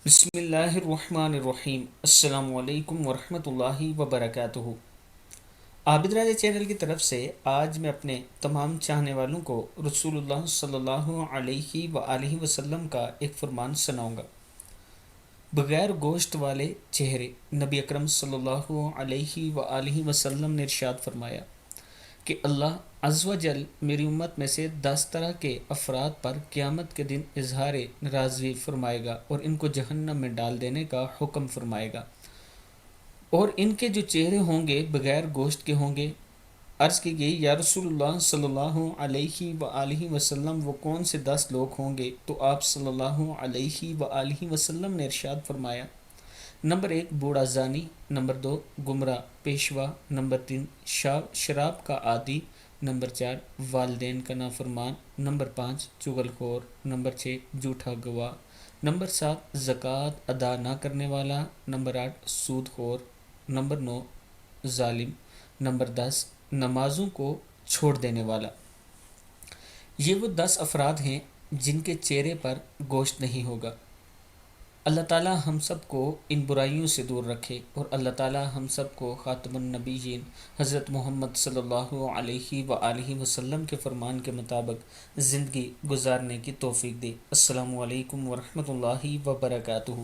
بسم اللہ الرحمن الرحیم۔ السلام علیکم ورحمۃ اللہ وبرکاتہ۔ عابد راجہ چینل کی طرف سے آج میں اپنے تمام چاہنے والوں کو رسول اللہ صلی اللہ علیہ وآلہ وسلم کا ایک فرمان سناؤں گا۔ بغیر گوشت والے چہرے۔ نبی اکرم صلی اللہ علیہ وآلہ وسلم نے ارشاد فرمایا کہ اللہ عز و جل میری امت میں سے 10 طرح کے افراد پر قیامت کے دن اظہار ناراضگی فرمائے گا اور ان کو جہنم میں ڈال دینے کا حکم فرمائے گا، اور ان کے جو چہرے ہوں گے بغیر گوشت کے ہوں گے۔ عرض کی گئی یا رسول اللہ صلی اللہ علیہ وآلہ وسلم وہ کون سے 10 لوگ ہوں گے؟ تو آپ صلی اللہ علیہ وآلہ وسلم نے ارشاد فرمایا، نمبر 1 بوڑھا زانی، نمبر 2 گمراہ پیشوا، نمبر 3 شراب کا عادی، نمبر 4 والدین کا نافرمان، نمبر 5 چغل خور، نمبر 6 جھوٹا گواہ، نمبر 7 زکوٰۃ ادا نہ کرنے والا، نمبر 8 سود خور، نمبر 9 ظالم، نمبر 10 نمازوں کو چھوڑ دینے والا۔ یہ وہ 10 افراد ہیں جن کے چہرے پر گوشت نہیں ہوگا۔ اللہ تعالی ہم سب کو ان برائیوں سے دور رکھے، اور اللہ تعالی ہم سب کو خاتم النبیین حضرت محمد صلی اللہ علیہ وآلہ وسلم کے فرمان کے مطابق زندگی گزارنے کی توفیق دے۔ السلام علیکم ورحمۃ اللہ وبرکاتہ۔